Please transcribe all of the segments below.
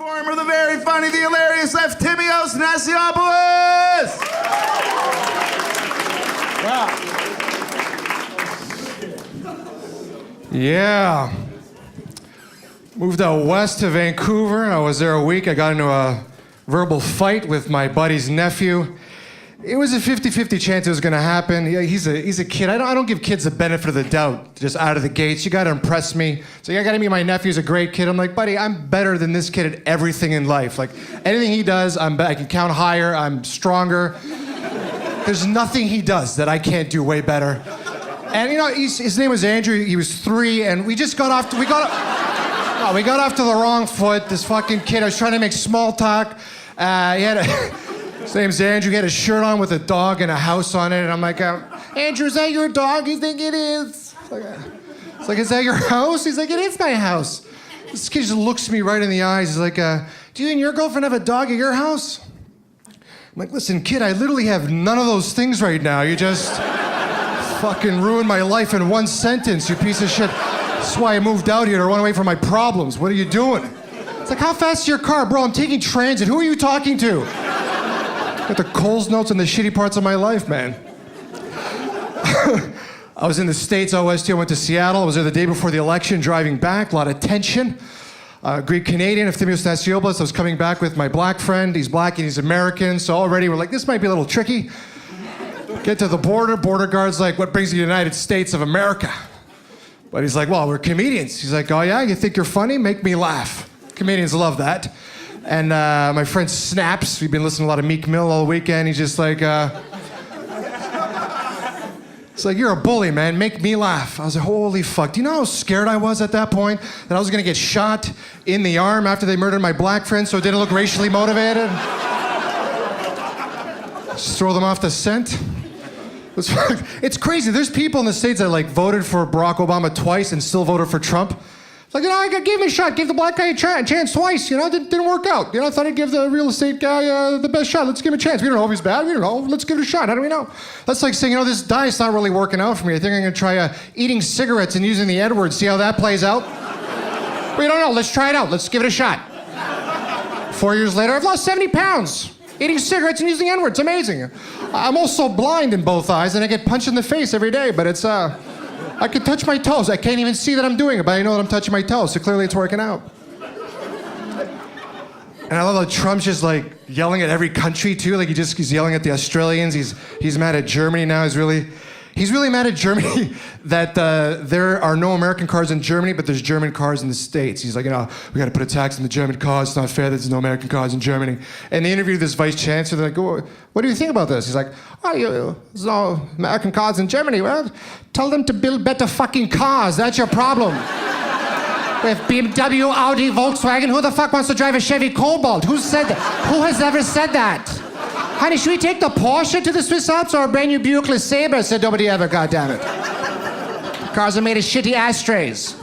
Performer, the very funny, the hilarious Eftimios Nasiopoulos! Wow. Yeah. Moved out west to Vancouver. I was there a week. I got into a verbal fight with my buddy's nephew. It was a 50-50 chance it was going to happen. Yeah, he's a kid. I don't give kids the benefit of the doubt just out of the gates. You got to impress me. So I got to meet my nephew's a great kid. I'm like, buddy, I'm better than this kid at everything in life. Like anything he does, I can count higher. I'm stronger. There's nothing he does that I can't do way better. And you know, his name was Andrew. He was 3, and we got off to the wrong foot. This fucking kid. I was trying to make small talk. His name's Andrew. He had a shirt on with a dog and a house on it. And I'm like, Andrew, is that your dog? You think it is? It's like, is that your house? He's like, it is my house. This kid just looks me right in the eyes. He's like, do you and your girlfriend have a dog at your house? I'm like, listen, kid, I literally have none of those things right now. You just fucking ruined my life in one sentence, you piece of shit. That's why I moved out here, to run away from my problems. What are you doing? It's like, how fast is your car? Bro, I'm taking transit. Who are you talking to? Got the Coles notes and the shitty parts of my life, man. I was in the States, OST. I went to Seattle. I was there the day before the election, driving back. A lot of tension. Greek Canadian, Eftimios Nasiopoulos. I was coming back with my black friend. He's black and he's American. So already we're like, this might be a little tricky. Get to the border. Border guard's like, what brings you to the United States of America? But he's like, well, we're comedians. He's like, oh yeah, you think you're funny? Make me laugh. Comedians love that. And my friend Snaps, we've been listening to a lot of Meek Mill all weekend. He's just like, it's like, you're a bully, man. Make me laugh. I was like, holy fuck. Do you know how scared I was at that point? That I was gonna get shot in the arm after they murdered my black friend so it didn't look racially motivated? Just throw them off the scent? It's crazy. There's people in the States that like voted for Barack Obama twice and still voted for Trump. Like, you know, I gave him a shot, gave the black guy a chance twice, you know, it didn't work out. You know, I thought I'd give the real estate guy the best shot. Let's give him a chance. We don't know if he's bad, we don't know. Let's give it a shot. How do we know? That's like saying, you know, this diet's not really working out for me. I think I'm gonna try eating cigarettes and using the N-word, see how that plays out. We don't know, let's try it out. Let's give it a shot. 4 years later, I've lost 70 pounds. Eating cigarettes and using the N-word, it's amazing. I'm also blind in both eyes and I get punched in the face every day, but it's, I can touch my toes. I can't even see that I'm doing it, but I know that I'm touching my toes, so clearly it's working out. And I love how Trump's just like yelling at every country too. Like he's yelling at the Australians. He's mad at Germany now. He's really mad at Germany that there are no American cars in Germany, but there's German cars in the States. He's like, you know, we got to put a tax on the German cars. It's not fair that there's no American cars in Germany. And they interviewed this vice chancellor. They're like, oh, what do you think about this? He's like, oh, there's no American cars in Germany. Well, tell them to build better fucking cars. That's your problem. We have BMW, Audi, Volkswagen. Who the fuck wants to drive a Chevy Cobalt? Who said that? Who has ever said that? Honey, should we take the Porsche to the Swiss Alps or a brand new Buick LeSabre? Said nobody ever, goddammit. Cars are made of shitty ashtrays.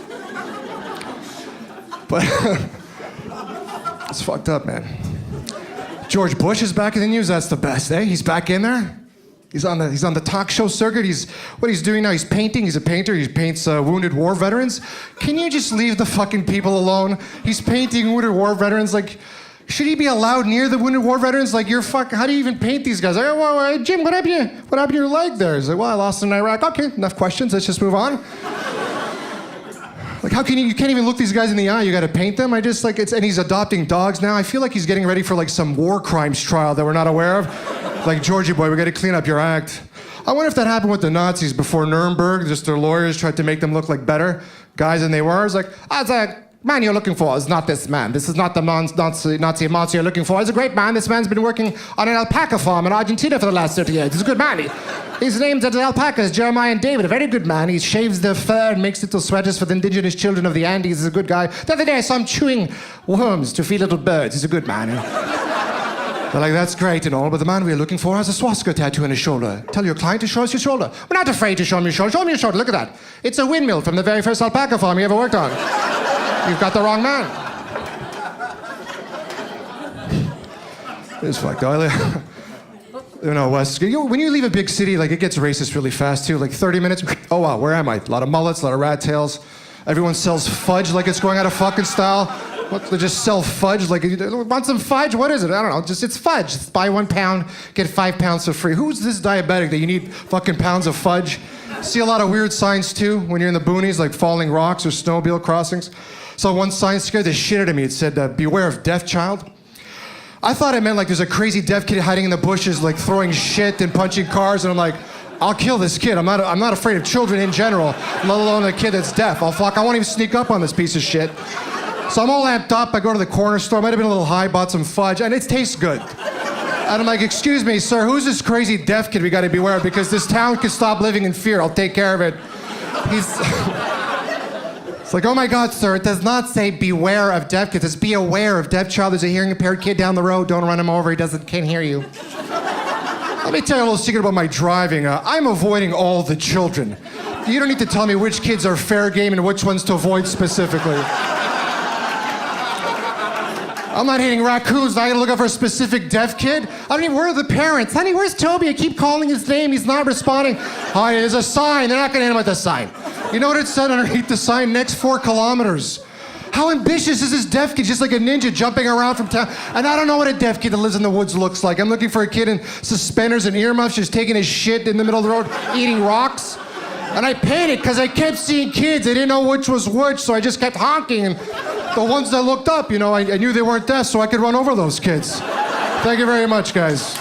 But it's fucked up, man. George Bush is back in the news. That's the best, eh? He's back in there. He's on the talk show circuit. What he's doing now, he's painting. He's a painter. He paints wounded war veterans. Can you just leave the fucking people alone? He's painting wounded war veterans. Like, should he be allowed near the wounded war veterans? Like, how do you even paint these guys? Like, oh, well, Jim, what happened to your leg there? He's like, well, I lost it in Iraq. Okay, enough questions. Let's just move on. Like, how can you can't even look these guys in the eye. You got to paint them. And he's adopting dogs now. I feel like he's getting ready for like some war crimes trial that we're not aware of. Like, Georgie boy, we got to clean up your act. I wonder if that happened with the Nazis before Nuremberg. Just their lawyers tried to make them look like better guys than they were. It's like, man you're looking for is not this man. This is not the Nazi monster you're looking for. He's a great man. This man's been working on an alpaca farm in Argentina for the last 30 years. He's a good man. His name's the alpacas, Jeremiah and David. A very good man. He shaves the fur and makes little sweaters for the indigenous children of the Andes. He's a good guy. The other day I saw him chewing worms to feed little birds. He's a good man. They're like, that's great and all, but the man we're looking for has a swastika tattoo on his shoulder. Tell your client to show us your shoulder. We're not afraid to show him your shoulder. Show him your shoulder. Look at that. It's a windmill from the very first alpaca farm you ever worked on. You've got the wrong man. It's fucked up. You know, West. When you leave a big city, like, it gets racist really fast too. Like 30 minutes. Oh wow, where am I? A lot of mullets, a lot of rat tails. Everyone sells fudge like it's going out of fucking style. What, they just sell fudge? Like, want some fudge? What is it? I don't know. Just, it's fudge. Just buy 1 pound, get 5 pounds for free. Who's this diabetic that you need fucking pounds of fudge? See a lot of weird signs, too, when you're in the boonies, like falling rocks or snowmobile crossings. So one sign scared the shit out of me. It said, beware of deaf child. I thought it meant like there's a crazy deaf kid hiding in the bushes, like throwing shit and punching cars, and I'm like, I'll kill this kid. I'm not afraid of children in general, let alone a kid that's deaf. I won't even sneak up on this piece of shit. So I'm all amped up. I go to the corner store. Might have been a little high, bought some fudge, and it tastes good. And I'm like, excuse me, sir, who's this crazy deaf kid we got to beware of? Because this town can stop living in fear. I'll take care of it. It's like, oh my God, sir, it does not say beware of deaf kids. It's be aware of deaf child. There's a hearing impaired kid down the road. Don't run him over. He can't hear you. Let me tell you a little secret about my driving. I'm avoiding all the children. You don't need to tell me which kids are fair game and which ones to avoid specifically. I'm not hitting raccoons. I gotta look out for a specific deaf kid. I don't even, where are the parents? Honey, where's Toby? I keep calling his name. He's not responding. Hi, there's a sign. They're not gonna hit him with the sign. You know what it said underneath the sign? Next 4 kilometers. How ambitious is this deaf kid? Just like a ninja jumping around from town. And I don't know what a deaf kid that lives in the woods looks like. I'm looking for a kid in suspenders and earmuffs just taking his shit in the middle of the road, eating rocks. And I panicked because I kept seeing kids. I didn't know which was which, so I just kept honking. And the ones that looked up, I knew they weren't deaf, so I could run over those kids. Thank you very much, guys.